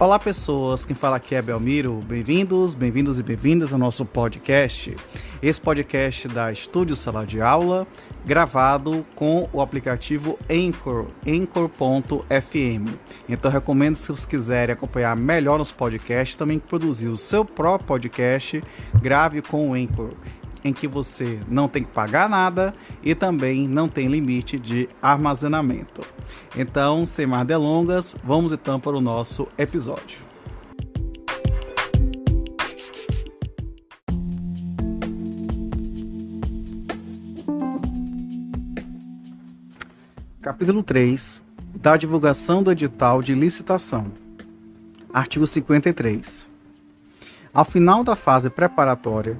Olá pessoas, quem fala aqui é Belmiro, bem-vindos e bem-vindas ao nosso podcast. Esse podcast da Estúdio Sala de Aula, gravado com o aplicativo Anchor, Anchor.fm. Então recomendo, se vocês quiserem acompanhar melhor nos podcasts, também produzir o seu próprio podcast, grave com o Anchor, em que você não tem que pagar nada e também não tem limite de armazenamento. Então, sem mais delongas, vamos então para o nosso episódio. Capítulo 3 da divulgação do edital de licitação. Artigo 53. Ao final da fase preparatória,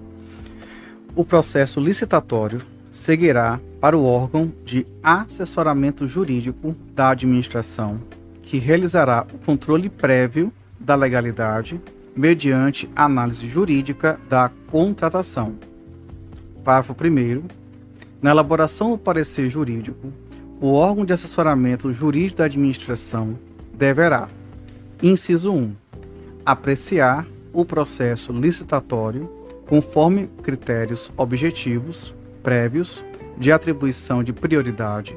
o processo licitatório seguirá para o órgão de assessoramento jurídico da administração, que realizará o controle prévio da legalidade mediante análise jurídica da contratação. Parágrafo 1º. Na elaboração do parecer jurídico, o órgão de assessoramento jurídico da administração deverá: inciso 1. Apreciar o processo licitatório conforme critérios objetivos, prévios, de atribuição de prioridade.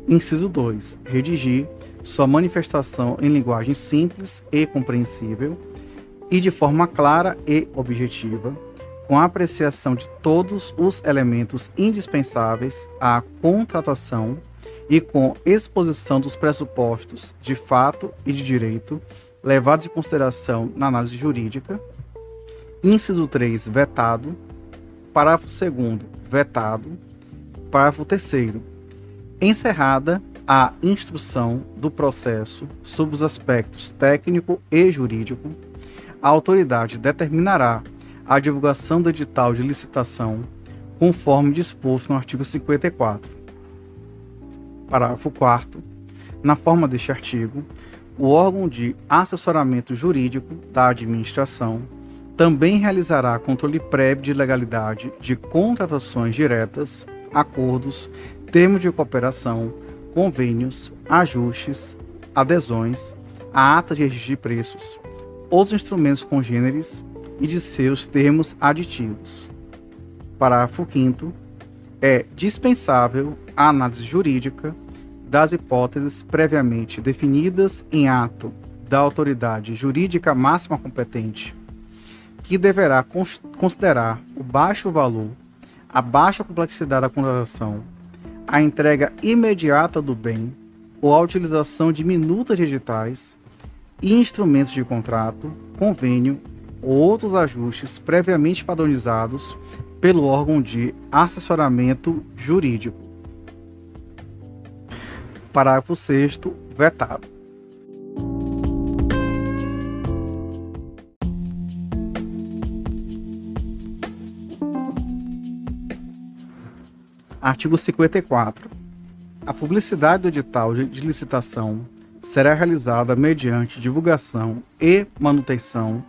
Inciso 2. Redigir sua manifestação em linguagem simples e compreensível e de forma clara e objetiva, com a apreciação de todos os elementos indispensáveis à contratação e com exposição dos pressupostos de fato e de direito levados em consideração na análise jurídica. Inciso 3, vetado. Parágrafo 2º, vetado. Parágrafo 3º. Encerrada a instrução do processo sob os aspectos técnico e jurídico, a autoridade determinará a divulgação do edital de licitação conforme disposto no artigo 54. Parágrafo 4º. Na forma deste artigo, o órgão de assessoramento jurídico da administração também realizará controle prévio de legalidade de contratações diretas, acordos, termos de cooperação, convênios, ajustes, adesões, a ata de registro de preços, os instrumentos congêneres e de seus termos aditivos. Parágrafo 5º. É dispensável a análise jurídica das hipóteses previamente definidas em ato da autoridade jurídica máxima competente, que deverá considerar o baixo valor, a baixa complexidade da contratação, a entrega imediata do bem ou a utilização de minutas digitais e instrumentos de contrato, convênio ou outros ajustes previamente padronizados pelo órgão de assessoramento jurídico. Parágrafo 6º, vetado. Artigo 54. A publicidade do edital de licitação será realizada mediante divulgação e manutenção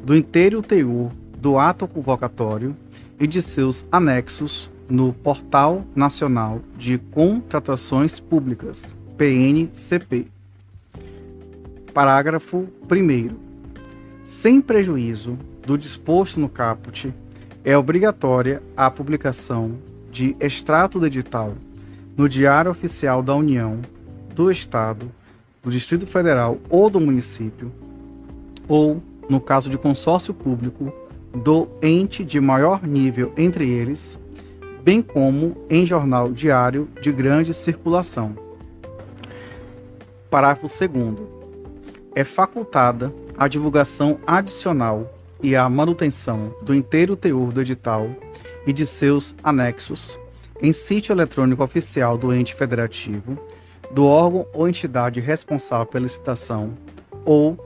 do inteiro teor do ato convocatório e de seus anexos no Portal Nacional de Contratações Públicas, PNCP. Parágrafo 1º. Sem prejuízo do disposto no caput, é obrigatória a publicação de extrato do edital no Diário Oficial da União, do Estado, do Distrito Federal ou do município, ou, no caso de consórcio público, do ente de maior nível entre eles, bem como em jornal diário de grande circulação. Parágrafo 2º. É facultada a divulgação adicional e a manutenção do inteiro teor do edital e de seus anexos em sítio eletrônico oficial do ente federativo, do órgão ou entidade responsável pela licitação, ou,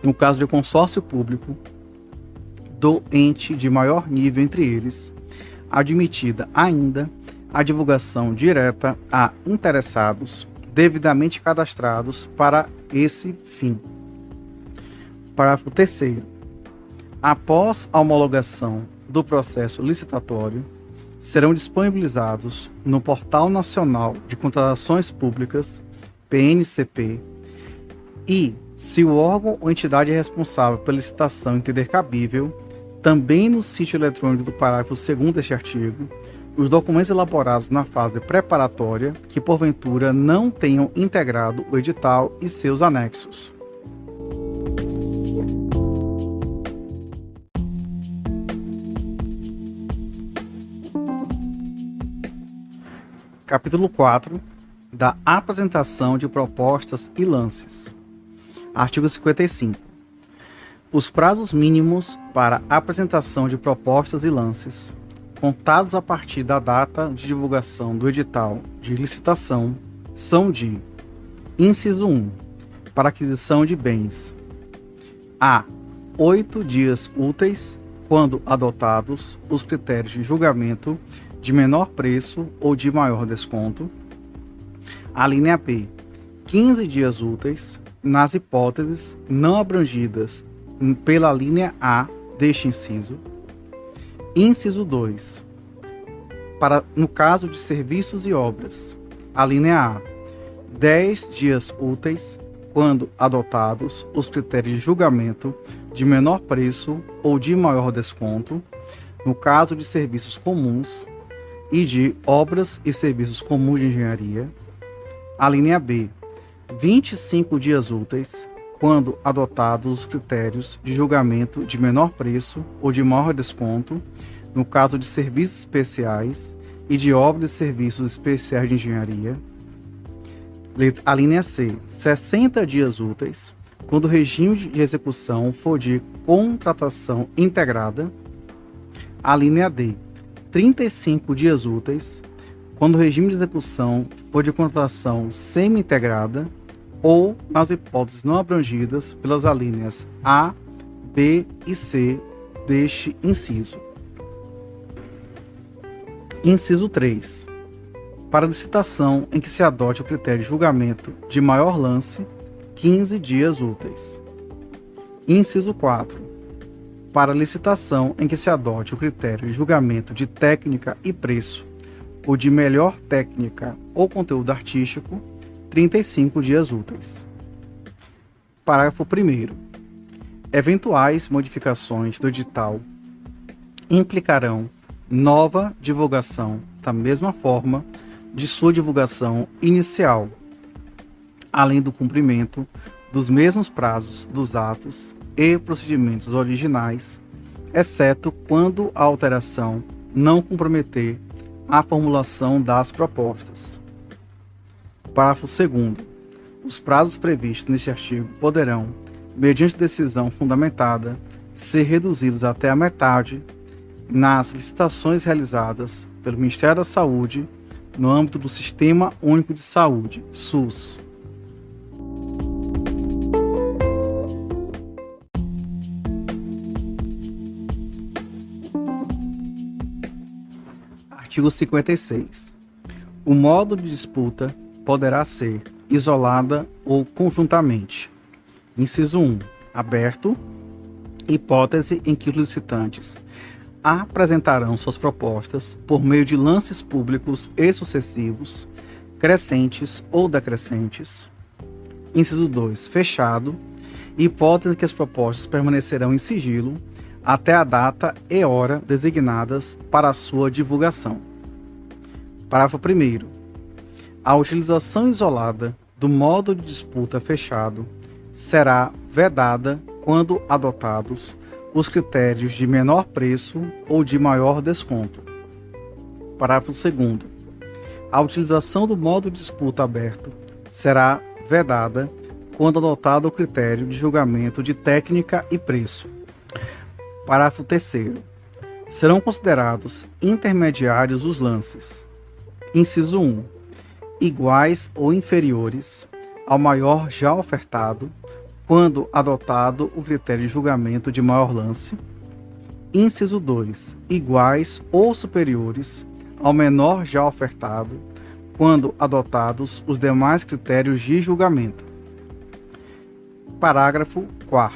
no caso de consórcio público, do ente de maior nível entre eles, admitida ainda a divulgação direta a interessados devidamente cadastrados para esse fim. Parágrafo 3º. Após a homologação do processo licitatório, serão disponibilizados no Portal Nacional de Contratações Públicas, PNCP, E, se o órgão ou entidade responsável pela licitação entender cabível, também no sítio eletrônico do parágrafo 2º deste artigo, os documentos elaborados na fase preparatória que porventura não tenham integrado o edital e seus anexos. Capítulo 4 da apresentação de propostas e lances. Artigo 55. Os prazos mínimos para apresentação de propostas e lances, contados a partir da data de divulgação do edital de licitação, são de: inciso 1, para aquisição de bens, a 8 dias úteis, quando adotados os critérios de julgamento de menor preço ou de maior desconto. A linha B, 15 dias úteis, nas hipóteses não abrangidas pela linha A deste inciso. Inciso 2, no caso de serviços e obras, a linha A, 10 dias úteis, quando adotados os critérios de julgamento de menor preço ou de maior desconto, no caso de serviços comuns e de obras e serviços comuns de engenharia. A linha B, 25 dias úteis, quando adotados os critérios de julgamento de menor preço ou de maior desconto, no caso de serviços especiais e de obras e serviços especiais de engenharia. A linha C, 60 dias úteis, quando o regime de execução for de contratação integrada. A linha D, 35 dias úteis, quando o regime de execução for de contratação semi-integrada ou nas hipóteses não abrangidas pelas alíneas A, B e C deste inciso. Inciso 3. Para licitação em que se adote o critério de julgamento de maior lance, 15 dias úteis. Inciso 4. Para licitação em que se adote o critério de julgamento de técnica e preço, ou de melhor técnica ou conteúdo artístico, 35 dias úteis. Parágrafo 1º. Eventuais modificações do edital implicarão nova divulgação da mesma forma de sua divulgação inicial, além do cumprimento dos mesmos prazos dos atos e procedimentos originais, exceto quando a alteração não comprometer a formulação das propostas. Parágrafo 2º. Os prazos previstos neste artigo poderão, mediante decisão fundamentada, ser reduzidos até a metade nas licitações realizadas pelo Ministério da Saúde no âmbito do Sistema Único de Saúde, SUS. Artigo 56. O modo de disputa poderá ser isolada ou conjuntamente. Inciso 1. Aberto. Hipótese em que os licitantes apresentarão suas propostas por meio de lances públicos e sucessivos, crescentes ou decrescentes. Inciso 2. Fechado. Hipótese em que as propostas permanecerão em sigilo até a data e hora designadas para a sua divulgação. Parágrafo 1º. A utilização isolada do modo de disputa fechado será vedada quando adotados os critérios de menor preço ou de maior desconto. Parágrafo 2º. A utilização do modo de disputa aberto será vedada quando adotado o critério de julgamento de técnica e preço. Parágrafo 3º. Serão considerados intermediários os lances. Inciso 1. Iguais ou inferiores ao maior já ofertado, quando adotado o critério de julgamento de maior lance. Inciso 2. Iguais ou superiores ao menor já ofertado, quando adotados os demais critérios de julgamento. Parágrafo 4º.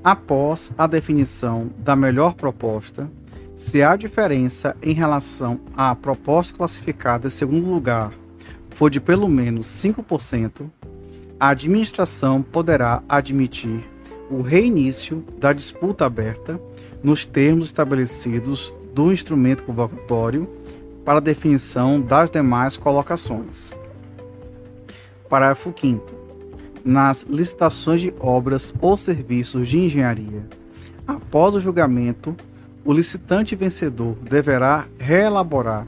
Após a definição da melhor proposta, se a diferença em relação à proposta classificada em segundo lugar for de pelo menos 5%, a administração poderá admitir o reinício da disputa aberta nos termos estabelecidos do instrumento convocatório para definição das demais colocações. Parágrafo 5º. Nas licitações de obras ou serviços de engenharia, após o julgamento, o licitante vencedor deverá reelaborar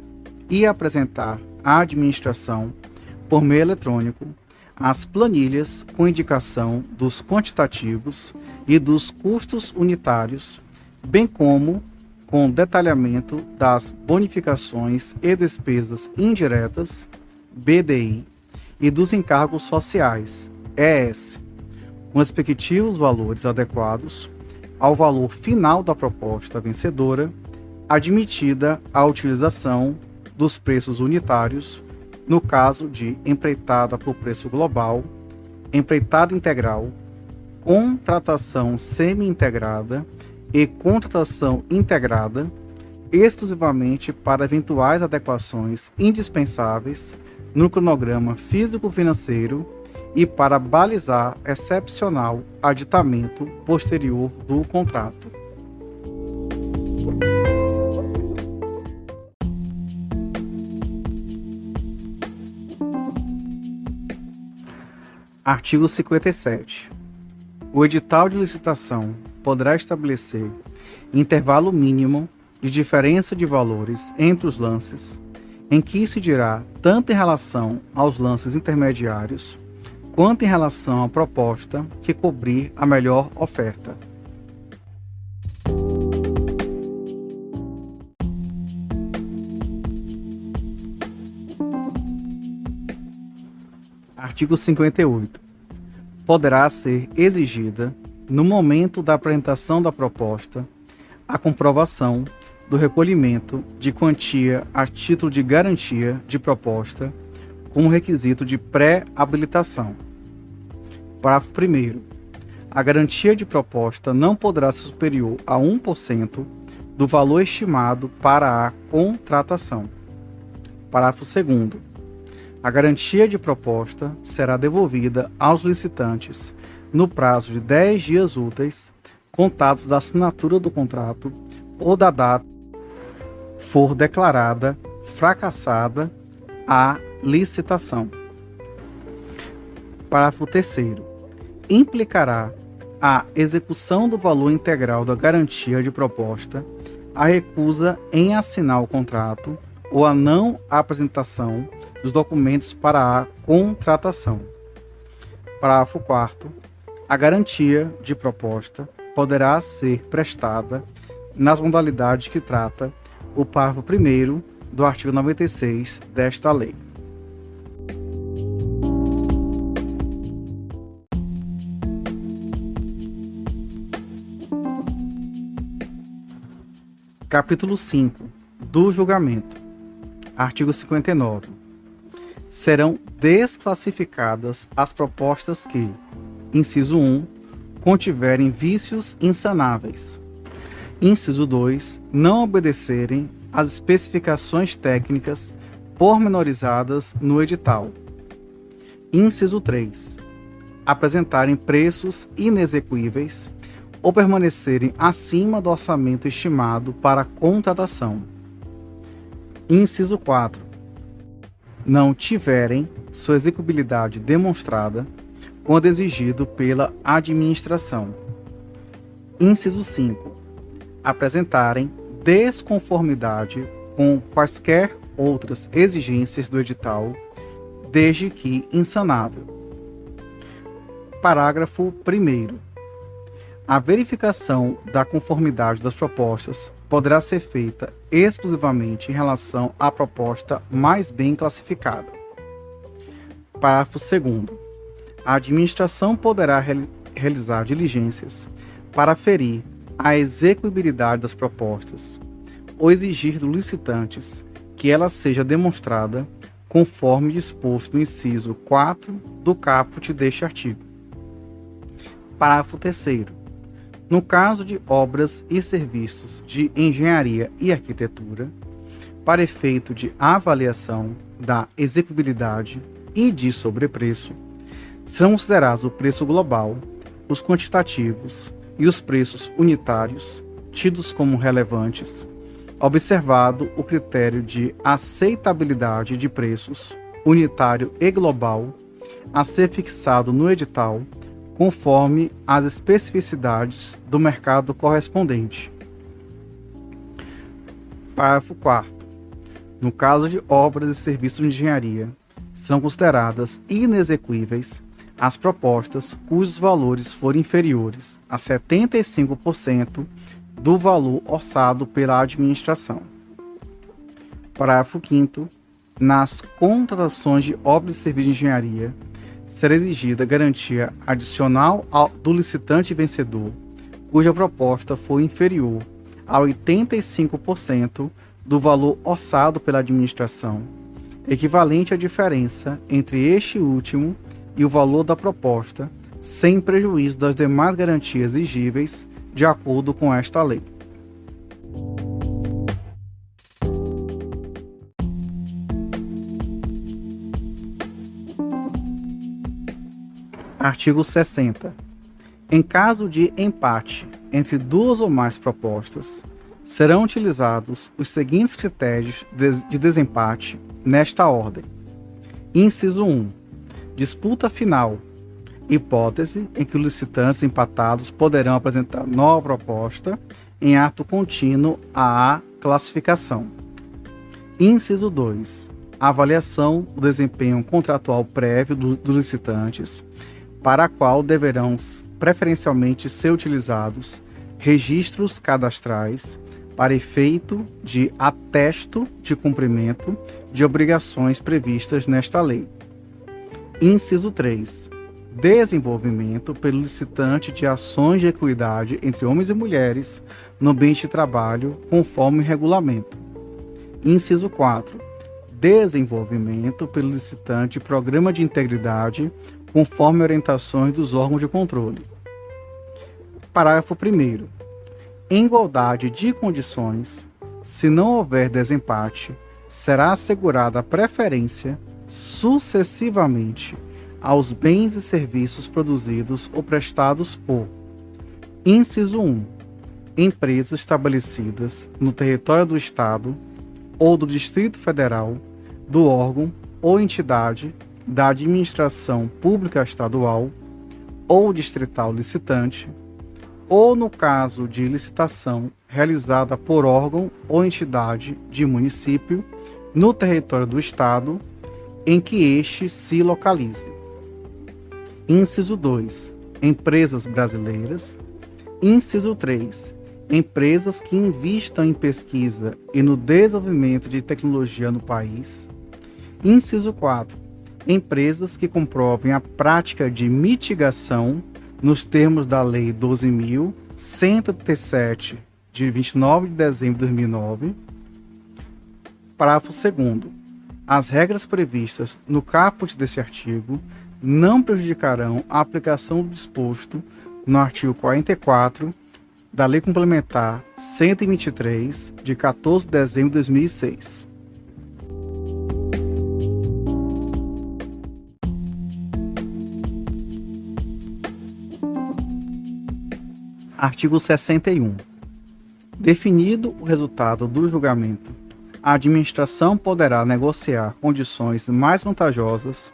e apresentar à administração, por meio eletrônico, as planilhas com indicação dos quantitativos e dos custos unitários, bem como com detalhamento das bonificações e despesas indiretas, BDI, e dos encargos sociais, ES, com respectivos valores adequados ao valor final da proposta vencedora, admitida a utilização dos preços unitários, no caso de empreitada por preço global, empreitada integral, contratação semi-integrada e contratação integrada, exclusivamente para eventuais adequações indispensáveis no cronograma físico-financeiro e para balizar excepcional aditamento posterior do contrato. Artigo 57. O edital de licitação poderá estabelecer intervalo mínimo de diferença de valores entre os lances, em que incidirá tanto em relação aos lances intermediários, quanto em relação à proposta que cobrir a melhor oferta. Artigo 58. Poderá ser exigida, no momento da apresentação da proposta, a comprovação do recolhimento de quantia a título de garantia de proposta, como requisito de pré-habilitação. Parágrafo 1º. A garantia de proposta não poderá ser superior a 1% do valor estimado para a contratação. Parágrafo 2º. A garantia de proposta será devolvida aos licitantes no prazo de 10 dias úteis, contados da assinatura do contrato ou da data for declarada fracassada a licitação. Parágrafo 3º. Implicará a execução do valor integral da garantia de proposta a recusa em assinar o contrato ou a não apresentação dos documentos para a contratação. Parágrafo 4º. A garantia de proposta poderá ser prestada nas modalidades que trata o parágrafo 1º do artigo 96 desta lei. Capítulo 5. Do julgamento. Artigo 59. Serão desclassificadas as propostas que, inciso 1, contiverem vícios insanáveis. Inciso 2, não obedecerem às especificações técnicas pormenorizadas no edital. Inciso 3, apresentarem preços inexequíveis ou permanecerem acima do orçamento estimado para contratação. Inciso 4, não tiverem sua execuibilidade demonstrada quando exigido pela administração. Inciso 5, apresentarem desconformidade com quaisquer outras exigências do edital, desde que insanável. Parágrafo 1º. A verificação da conformidade das propostas poderá ser feita exclusivamente em relação à proposta mais bem classificada. Parágrafo 2º. A administração poderá realizar diligências para aferir a execuibilidade das propostas ou exigir dos licitantes que ela seja demonstrada conforme disposto no inciso 4 do caput deste artigo. Parágrafo 3º. No caso de obras e serviços de engenharia e arquitetura, para efeito de avaliação da execuibilidade e de sobrepreço, Serão considerados o preço global, os quantitativos e os preços unitários, tidos como relevantes, observado o critério de aceitabilidade de preços, unitário e global, a ser fixado no edital, conforme as especificidades do mercado correspondente. Parágrafo 4º. No caso de obras e serviços de engenharia, são consideradas inexequíveis as propostas cujos valores forem inferiores a 75% do valor orçado pela administração. Parágrafo 5º. Nas contratações de obras e serviços de engenharia, será exigida garantia adicional do licitante vencedor, cuja proposta for inferior a 85% do valor orçado pela administração, equivalente à diferença entre este último e o valor da proposta, sem prejuízo das demais garantias exigíveis de acordo com esta lei. Artigo 60. Em caso de empate entre duas ou mais propostas, serão utilizados os seguintes critérios de desempate nesta ordem. Inciso 1. Disputa final. Hipótese em que os licitantes empatados poderão apresentar nova proposta em ato contínuo à classificação. Inciso 2. Avaliação do desempenho contratual prévio dos licitantes, para a qual deverão preferencialmente ser utilizados registros cadastrais para efeito de atesto de cumprimento de obrigações previstas nesta lei. Inciso 3. Desenvolvimento pelo licitante de ações de equidade entre homens e mulheres no ambiente de trabalho, conforme regulamento. Inciso 4. Desenvolvimento pelo licitante de programa de integridade, conforme orientações dos órgãos de controle. Parágrafo 1º. Em igualdade de condições, se não houver desempate, será assegurada a preferência sucessivamente aos bens e serviços produzidos ou prestados por: inciso 1. Empresas estabelecidas no território do Estado ou do Distrito Federal, do órgão ou entidade da administração pública estadual ou distrital licitante, ou no caso de licitação realizada por órgão ou entidade de município no território do Estado em que este se localize. Inciso 2. Empresas brasileiras. Inciso 3. Empresas que investam em pesquisa e no desenvolvimento de tecnologia no país. Inciso 4. Empresas que comprovem a prática de mitigação nos termos da Lei 12.137, de 29 de dezembro de 2009. Parágrafo 2º. As regras previstas no caput deste artigo não prejudicarão a aplicação do disposto no artigo 44 da Lei Complementar 123, de 14 de dezembro de 2006. Artigo 61. Definido o resultado do julgamento, a administração poderá negociar condições mais vantajosas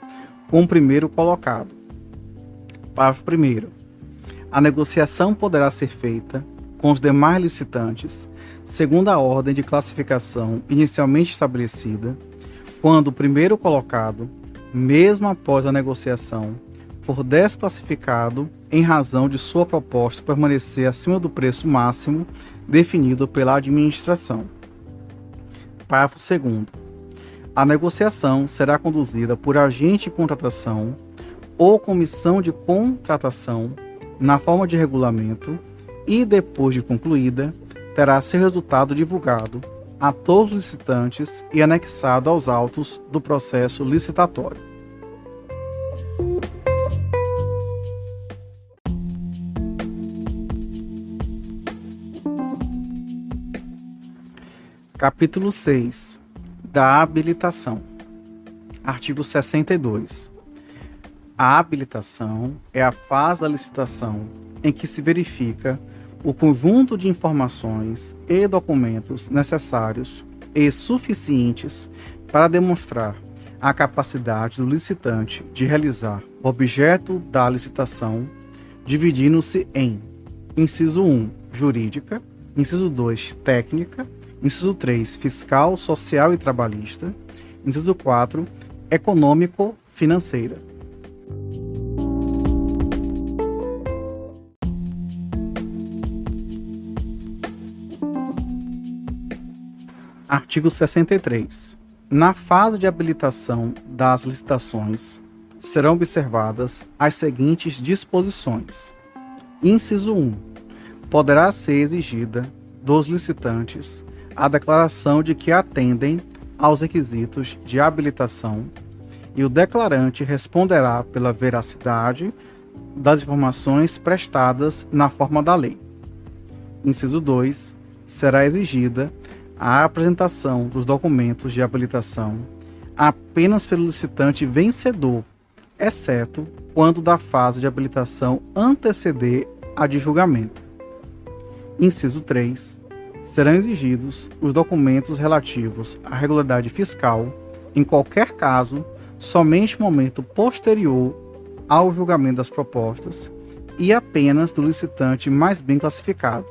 com o primeiro colocado. Parágrafo 1º. A negociação poderá ser feita com os demais licitantes, segundo a ordem de classificação inicialmente estabelecida, quando o primeiro colocado, mesmo após a negociação, for desclassificado em razão de sua proposta permanecer acima do preço máximo definido pela administração. Parágrafo 2º. A negociação será conduzida por agente de contratação ou comissão de contratação na forma de regulamento e, depois de concluída, terá seu resultado divulgado a todos os licitantes e anexado aos autos do processo licitatório. Capítulo 6. Da habilitação. Artigo 62. A habilitação é a fase da licitação em que se verifica o conjunto de informações e documentos necessários e suficientes para demonstrar a capacidade do licitante de realizar o objeto da licitação, dividindo-se em inciso 1, jurídica, inciso 2, técnica, inciso 3, fiscal, social e trabalhista, inciso 4, econômico-financeira. Artigo 63. Na fase de habilitação das licitações, serão observadas as seguintes disposições. Inciso 1. Poderá ser exigida dos licitantes a declaração de que atendem aos requisitos de habilitação e o declarante responderá pela veracidade das informações prestadas na forma da lei. Inciso 2. Será exigida a apresentação dos documentos de habilitação apenas pelo licitante vencedor, exceto quando da fase de habilitação anteceder a de julgamento. Inciso 3. Serão exigidos os documentos relativos à regularidade fiscal, em qualquer caso, somente no momento posterior ao julgamento das propostas e apenas do licitante mais bem classificado.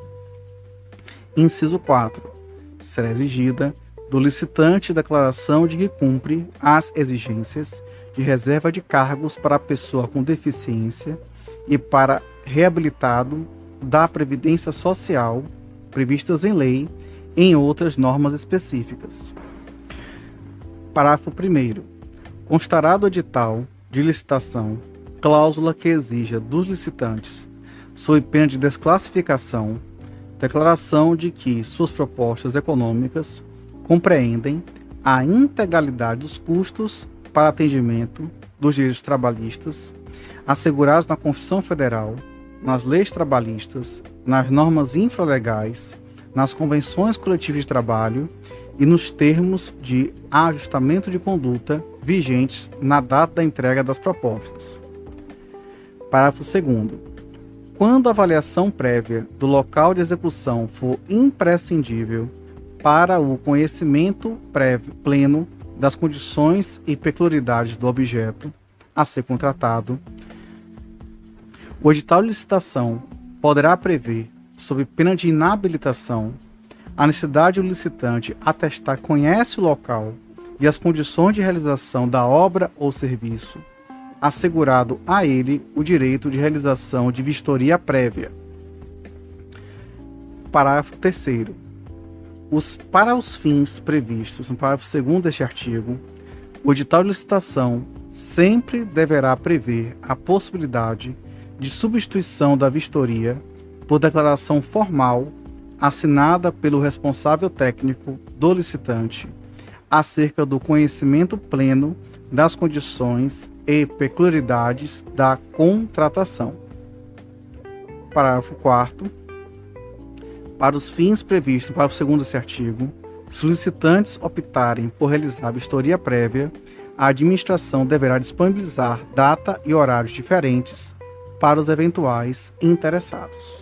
Inciso 4. Será exigida do licitante declaração de que cumpre as exigências de reserva de cargos para a pessoa com deficiência e para reabilitado da Previdência Social previstas em lei em outras normas específicas. Parágrafo 1º. Constará do edital de licitação cláusula que exija dos licitantes, sob pena de desclassificação, declaração de que suas propostas econômicas compreendem a integralidade dos custos para atendimento dos direitos trabalhistas assegurados na Constituição Federal, nas leis trabalhistas, nas normas infralegais, nas convenções coletivas de trabalho e nos termos de ajustamento de conduta vigentes na data da entrega das propostas. Parágrafo 2º. Quando a avaliação prévia do local de execução for imprescindível para o conhecimento pleno das condições e peculiaridades do objeto a ser contratado, o edital de licitação poderá prever, sob pena de inabilitação, a necessidade do licitante atestar que conhece o local e as condições de realização da obra ou serviço, assegurado a ele o direito de realização de vistoria prévia. Parágrafo 3º. Para os fins previstos no parágrafo 2º deste artigo, o edital de licitação sempre deverá prever a possibilidade de substituição da vistoria por declaração formal assinada pelo responsável técnico do licitante acerca do conhecimento pleno das condições e peculiaridades da contratação. Parágrafo 4º. Para os fins previstos no parágrafo 2º desse artigo, se os licitantes optarem por realizar a vistoria prévia, a administração deverá disponibilizar data e horários diferentes para os eventuais interessados.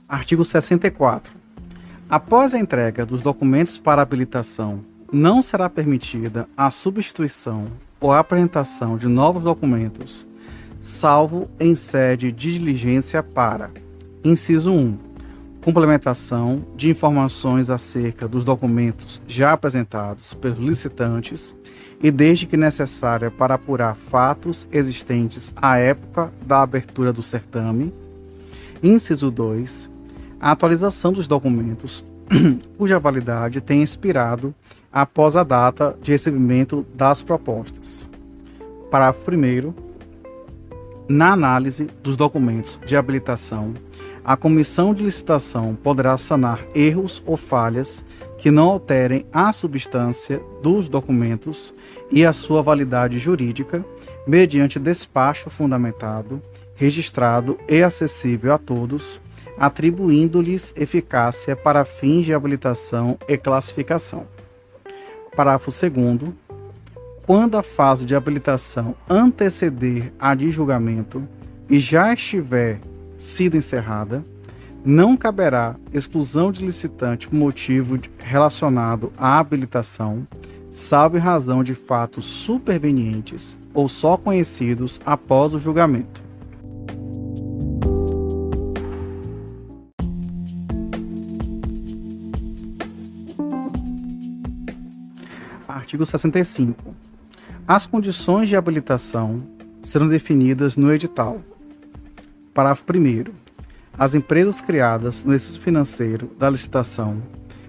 Artigo 64. Após a entrega dos documentos para habilitação, não será permitida a substituição ou a apresentação de novos documentos, salvo em sede de diligência para: inciso 1. Complementação de informações acerca dos documentos já apresentados pelos licitantes e desde que necessária para apurar fatos existentes à época da abertura do certame. Inciso 2. A atualização dos documentos cuja validade tenha expirado após a data de recebimento das propostas. Parágrafo 1º. Na análise dos documentos de habilitação, a comissão de licitação poderá sanar erros ou falhas que não alterem a substância dos documentos e a sua validade jurídica, mediante despacho fundamentado, registrado e acessível a todos, atribuindo-lhes eficácia para fins de habilitação e classificação. Parágrafo 2º. Quando a fase de habilitação anteceder a de julgamento e já estiver sido encerrada, não caberá exclusão de licitante por motivo relacionado à habilitação, salvo em razão de fatos supervenientes ou só conhecidos após o julgamento. Artigo 65. As condições de habilitação serão definidas no edital. Parágrafo 1º. As empresas criadas no exercício financeiro da licitação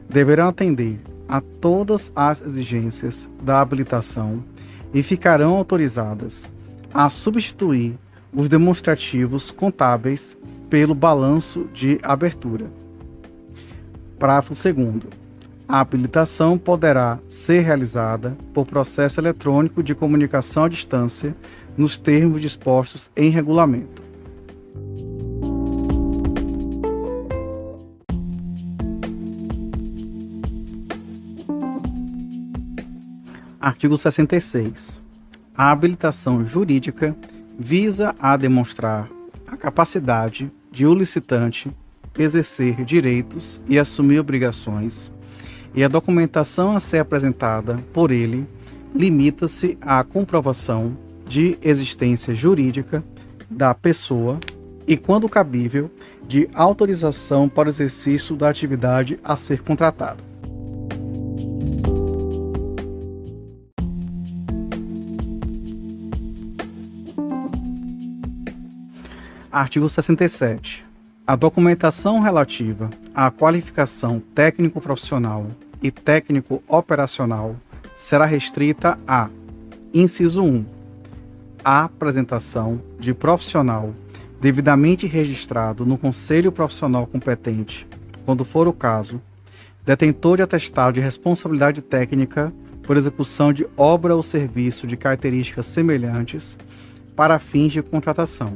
deverão atender a todas as exigências da habilitação e ficarão autorizadas a substituir os demonstrativos contábeis pelo balanço de abertura. Parágrafo 2º. A habilitação poderá ser realizada por processo eletrônico de comunicação à distância nos termos dispostos em regulamento. Artigo 66. A habilitação jurídica visa a demonstrar a capacidade de o licitante exercer direitos e assumir obrigações, e a documentação a ser apresentada por ele limita-se à comprovação de existência jurídica da pessoa e, quando cabível, de autorização para o exercício da atividade a ser contratada. Artigo 67. A documentação relativa à qualificação técnico-profissional e técnico-operacional será restrita a: inciso 1. A apresentação de profissional devidamente registrado no Conselho Profissional competente, quando for o caso, detentor de atestado de responsabilidade técnica por execução de obra ou serviço de características semelhantes para fins de contratação.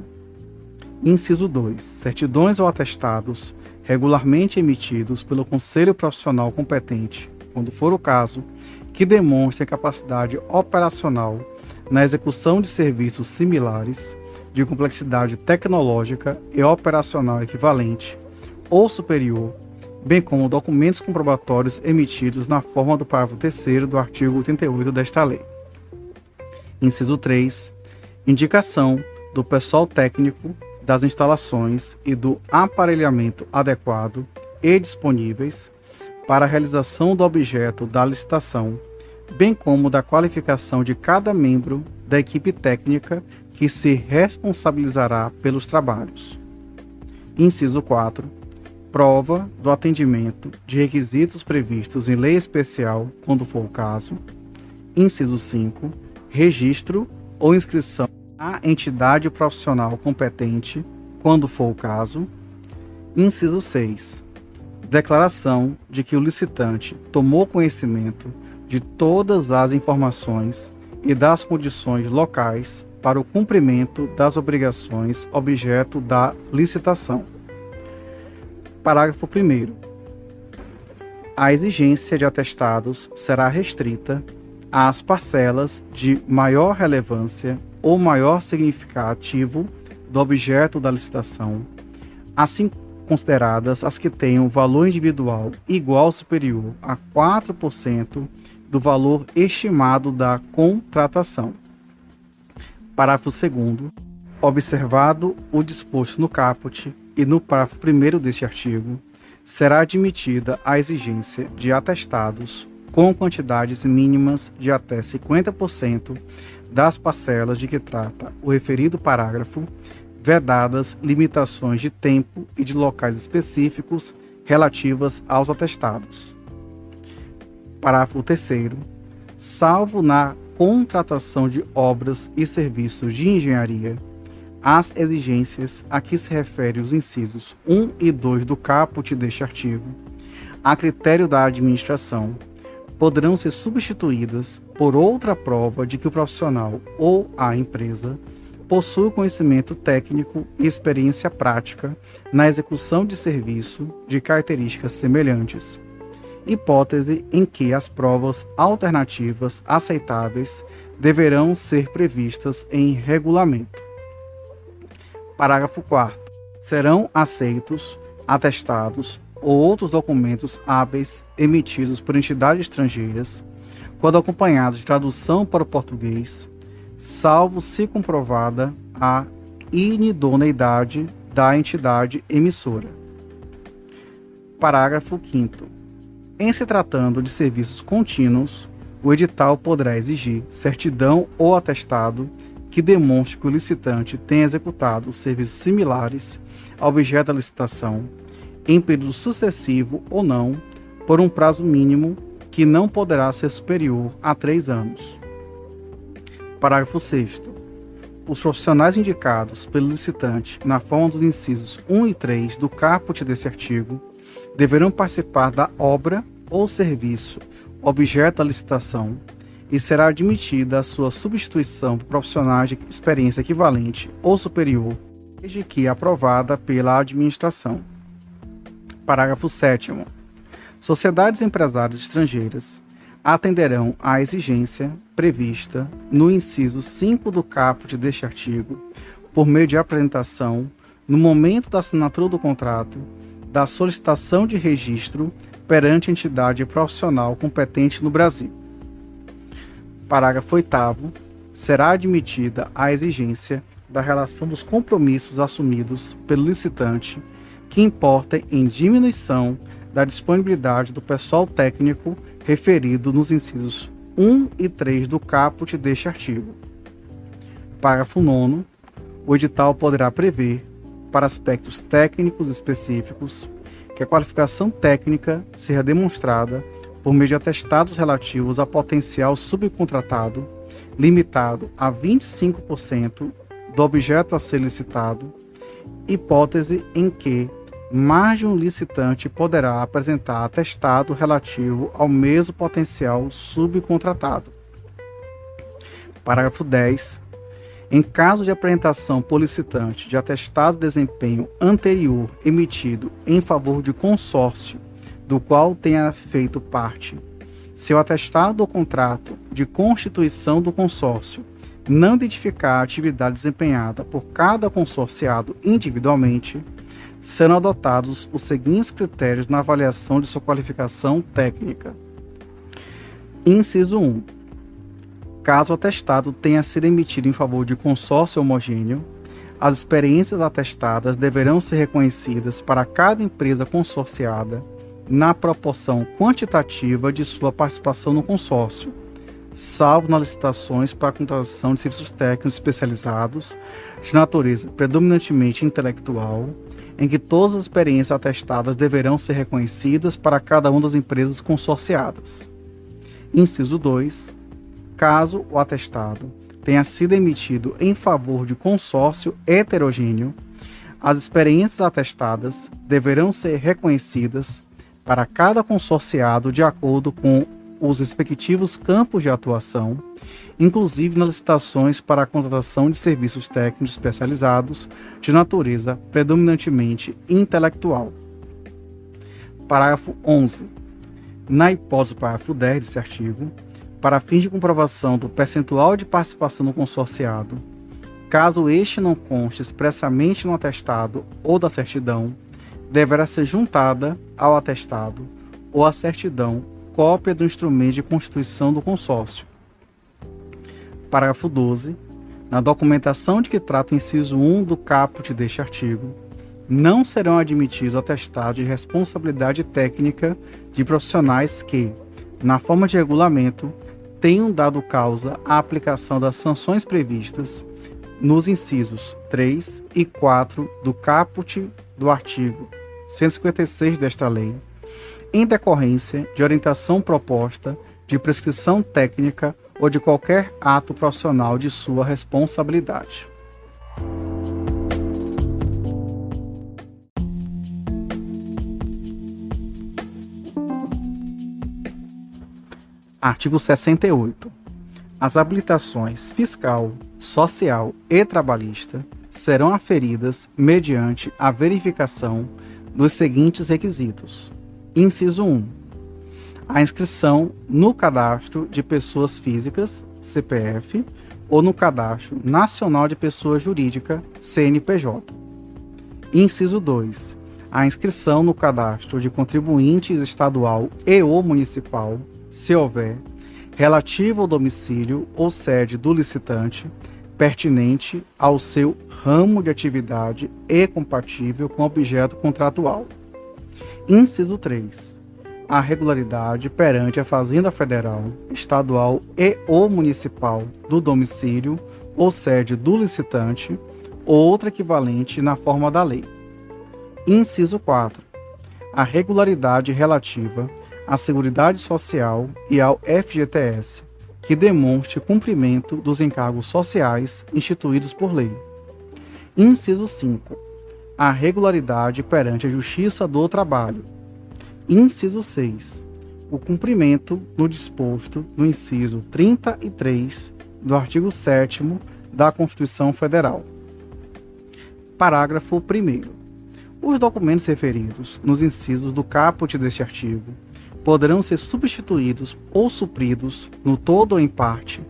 Inciso 2. Certidões ou atestados regularmente emitidos pelo Conselho Profissional competente, quando for o caso, que demonstrem capacidade operacional na execução de serviços similares, de complexidade tecnológica e operacional equivalente ou superior, bem como documentos comprobatórios emitidos na forma do parágrafo 3º do artigo 88 desta lei. Inciso 3. Indicação do pessoal técnico das instalações e do aparelhamento adequado e disponíveis para a realização do objeto da licitação, bem como da qualificação de cada membro da equipe técnica que se responsabilizará pelos trabalhos. Inciso 4. Prova do atendimento de requisitos previstos em lei especial, quando for o caso. Inciso 5. Registro ou inscrição à entidade profissional competente, quando for o caso. Inciso 6. Declaração de que o licitante tomou conhecimento de todas as informações e das condições locais para o cumprimento das obrigações objeto da licitação. Parágrafo 1º. A exigência de atestados será restrita às parcelas de maior relevância ou maior significativo do objeto da licitação, assim consideradas as que tenham valor individual igual ou superior a 4% do valor estimado da contratação. Parágrafo 2º. Observado o disposto no caput e no parágrafo 1º deste artigo, será admitida a exigência de atestados com quantidades mínimas de até 50% das parcelas de que trata o referido parágrafo, vedadas limitações de tempo e de locais específicos relativas aos atestados. Parágrafo 3º. Salvo na contratação de obras e serviços de engenharia, as exigências a que se refere os incisos 1 e 2 do caput deste artigo, a critério da administração, poderão ser substituídas por outra prova de que o profissional ou a empresa possui conhecimento técnico e experiência prática na execução de serviço de características semelhantes. Hipótese em que as provas alternativas aceitáveis deverão ser previstas em regulamento. Parágrafo 4º. Serão aceitos atestados ou outros documentos hábeis emitidos por entidades estrangeiras, quando acompanhados de tradução para o português, salvo se comprovada a inidoneidade da entidade emissora. Parágrafo 5º. Em se tratando de serviços contínuos, o edital poderá exigir certidão ou atestado que demonstre que o licitante tenha executado serviços similares ao objeto da licitação, em período sucessivo ou não, por um prazo mínimo que não poderá ser superior a 3 anos. Parágrafo 6º. Os profissionais indicados pelo licitante na forma dos incisos 1 e 3 do caput desse artigo deverão participar da obra ou serviço objeto da licitação e será admitida a sua substituição por profissionais de experiência equivalente ou superior, desde que aprovada pela administração. Parágrafo 7º. Sociedades empresárias estrangeiras atenderão à exigência prevista no inciso 5 do caput deste artigo, por meio de apresentação, no momento da assinatura do contrato, da solicitação de registro perante a entidade profissional competente no Brasil. Parágrafo 8º. Será admitida a exigência da relação dos compromissos assumidos pelo licitante que importem em diminuição da disponibilidade do pessoal técnico referido nos incisos 1 e 3 do caput deste artigo. Parágrafo 9º. O edital poderá prever, para aspectos técnicos específicos, que a qualificação técnica seja demonstrada por meio de atestados relativos a potencial subcontratado, limitado a 25% do objeto a ser licitado, hipótese em que mais de um licitante poderá apresentar atestado relativo ao mesmo potencial subcontratado. Parágrafo 10. Em caso de apresentação por licitante de atestado de desempenho anterior emitido em favor de consórcio do qual tenha feito parte, se o atestado ou contrato de constituição do consórcio não identificar a atividade desempenhada por cada consorciado individualmente, serão adotados os seguintes critérios na avaliação de sua qualificação técnica. Inciso 1. Caso o atestado tenha sido emitido em favor de consórcio homogêneo, as experiências atestadas deverão ser reconhecidas para cada empresa consorciada na proporção quantitativa de sua participação no consórcio, salvo nas licitações para a contratação de serviços técnicos especializados de natureza predominantemente intelectual, em que todas as experiências atestadas deverão ser reconhecidas para cada uma das empresas consorciadas. Inciso 2. Caso o atestado tenha sido emitido em favor de consórcio heterogêneo, as experiências atestadas deverão ser reconhecidas para cada consorciado de acordo com os respectivos campos de atuação, inclusive nas licitações para a contratação de serviços técnicos especializados de natureza predominantemente intelectual. Parágrafo 11. Na hipótese do parágrafo 10 desse artigo, para fins de comprovação do percentual de participação no consorciado, caso este não conste expressamente no atestado ou da certidão, deverá ser juntada ao atestado ou à certidão cópia do instrumento de constituição do consórcio. Parágrafo 12. Na documentação de que trata o inciso 1 do caput deste artigo, não serão admitidos atestados de responsabilidade técnica de profissionais que, na forma de regulamento, tenham dado causa à aplicação das sanções previstas nos incisos 3 e 4 do caput do artigo 156 desta lei, em decorrência de orientação proposta, de prescrição técnica ou de qualquer ato profissional de sua responsabilidade. Artigo 68. As habilitações fiscal, social e trabalhista serão aferidas mediante a verificação dos seguintes requisitos. Inciso 1. A inscrição no Cadastro de Pessoas Físicas, CPF, ou no Cadastro Nacional de Pessoa Jurídica, CNPJ. Inciso 2. A inscrição no Cadastro de Contribuintes Estadual e ou municipal, se houver, relativo ao domicílio ou sede do licitante, pertinente ao seu ramo de atividade e compatível com o objeto contratual. Inciso 3. A regularidade perante a Fazenda Federal, Estadual e ou municipal do domicílio ou sede do licitante ou outra equivalente na forma da lei. Inciso 4. A regularidade relativa à Seguridade Social e ao FGTS, que demonstre cumprimento dos encargos sociais instituídos por lei. Inciso 5. A regularidade perante a Justiça do Trabalho. Inciso 6. O cumprimento no disposto no inciso 33 do artigo 7º da Constituição Federal. Parágrafo 1º. Os documentos referidos nos incisos do caput deste artigo poderão ser substituídos ou supridos, no todo ou em parte,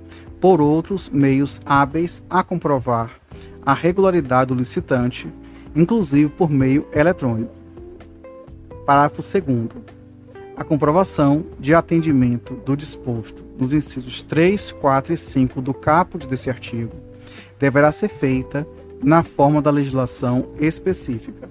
por outros meios hábeis a comprovar a regularidade do licitante, inclusive por meio eletrônico. Parágrafo 2º. A comprovação de atendimento do disposto nos incisos 3, 4 e 5 do caput desse artigo deverá ser feita na forma da legislação específica.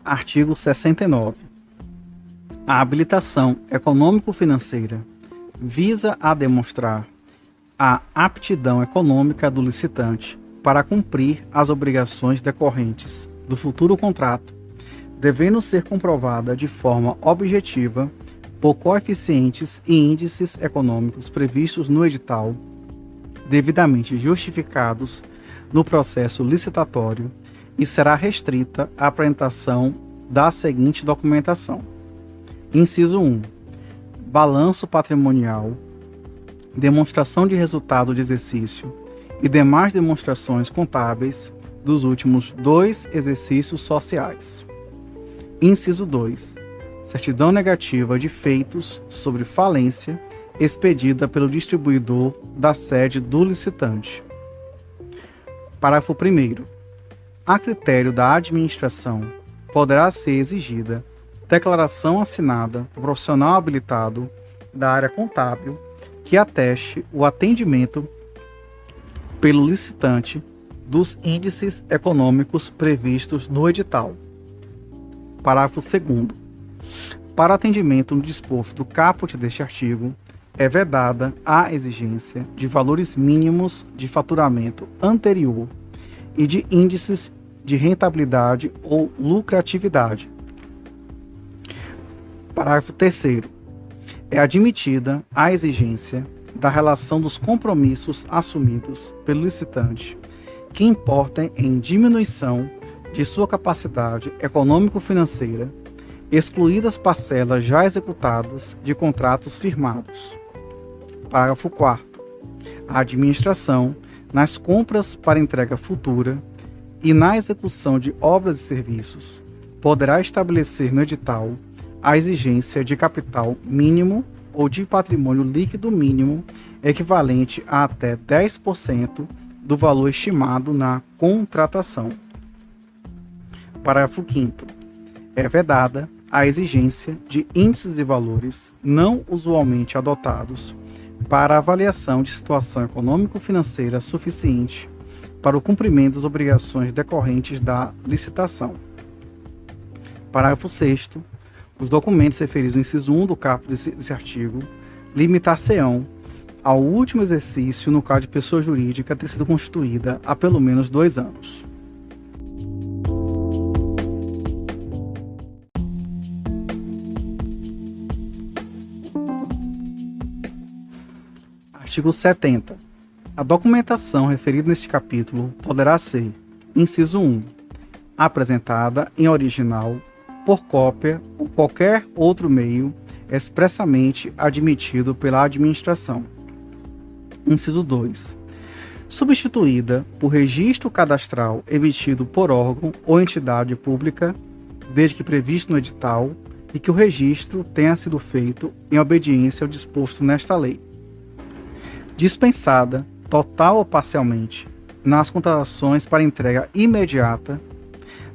Artigo 69. A habilitação econômico-financeira visa a demonstrar a aptidão econômica do licitante para cumprir as obrigações decorrentes do futuro contrato, devendo ser comprovada de forma objetiva por coeficientes e índices econômicos previstos no edital, devidamente justificados no processo licitatório, e será restrita à apresentação da seguinte documentação. Inciso 1. Balanço patrimonial, demonstração de resultado de exercício e demais demonstrações contábeis dos últimos 2 exercícios sociais. Inciso 2. Certidão negativa de feitos sobre falência expedida pelo distribuidor da sede do licitante. Parágrafo 1º. A critério da administração, poderá ser exigida declaração assinada por profissional habilitado da área contábil que ateste o atendimento pelo licitante dos índices econômicos previstos no edital. Parágrafo 2º. Para atendimento no disposto do caput deste artigo, é vedada a exigência de valores mínimos de faturamento anterior e de índices de rentabilidade ou lucratividade. Parágrafo 3º. É admitida a exigência da relação dos compromissos assumidos pelo licitante, que importem em diminuição de sua capacidade econômico-financeira, excluídas parcelas já executadas de contratos firmados. Parágrafo 4º. A administração, nas compras para entrega futura e na execução de obras e serviços, poderá estabelecer no edital a exigência de capital mínimo ou de patrimônio líquido mínimo equivalente a até 10% do valor estimado na contratação. Parágrafo 5º. É vedada a exigência de índices e valores não usualmente adotados para avaliação de situação econômico-financeira suficiente para o cumprimento das obrigações decorrentes da licitação. Parágrafo 6º. Os documentos referidos no inciso 1 do caput desse artigo limitar-se-ão ao último exercício no caso de pessoa jurídica ter sido constituída há pelo menos 2 anos. Artigo 70. A documentação referida neste capítulo poderá ser: inciso 1. apresentada em original, por cópia ou qualquer outro meio expressamente admitido pela administração. Inciso 2. Substituída por registro cadastral emitido por órgão ou entidade pública, desde que previsto no edital, e que o registro tenha sido feito em obediência ao disposto nesta lei. Dispensada, total ou parcialmente, nas contratações para entrega imediata,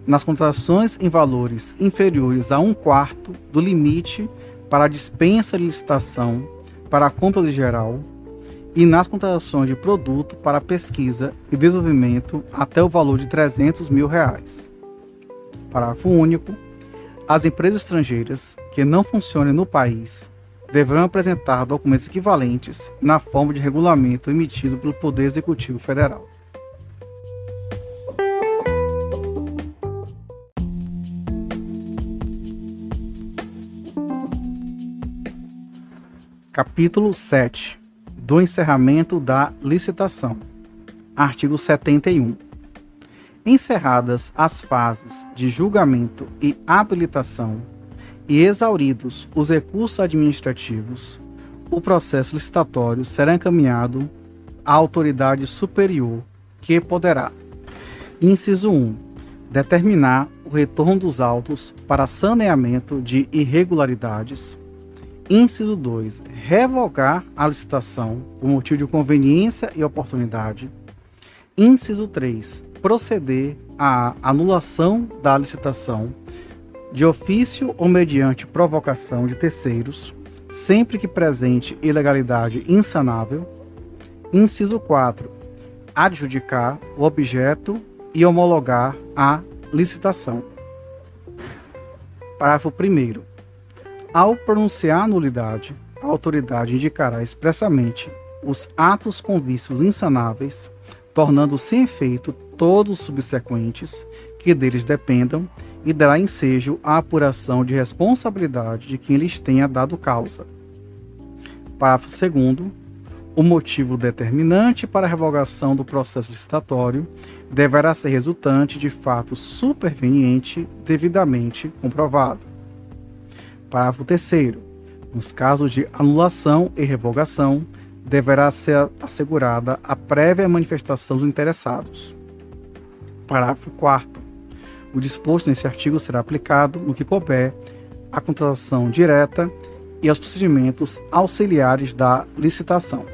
nas contratações em valores inferiores a 1/4 do limite para a dispensa de licitação para a compra de geral e nas contratações de produto para pesquisa e desenvolvimento até o valor de R$300 mil. Parágrafo único. As empresas estrangeiras que não funcionem no país deverão apresentar documentos equivalentes na forma de regulamento emitido pelo Poder Executivo Federal. Capítulo 7. Do encerramento da licitação. Artigo 71. Encerradas as fases de julgamento e habilitação e exauridos os recursos administrativos, o processo licitatório será encaminhado à autoridade superior, que poderá: inciso 1. Determinar o retorno dos autos para saneamento de irregularidades. Inciso 2. Revogar a licitação por motivo de conveniência e oportunidade. Inciso 3. Proceder à anulação da licitação, de ofício ou mediante provocação de terceiros, sempre que presente ilegalidade insanável. Inciso 4. Adjudicar o objeto e homologar a licitação. Parágrafo 1º. Ao pronunciar a nulidade, a autoridade indicará expressamente os atos com vícios insanáveis, tornando sem efeito todos os subsequentes que deles dependam, e dará ensejo à apuração de responsabilidade de quem lhes tenha dado causa. Parágrafo 2º. O motivo determinante para a revogação do processo licitatório deverá ser resultante de fato superveniente devidamente comprovado. Parágrafo 3º. Nos casos de anulação e revogação, deverá ser assegurada a prévia manifestação dos interessados. Parágrafo 4º. O disposto neste artigo será aplicado, no que couber, à contratação direta e aos procedimentos auxiliares da licitação.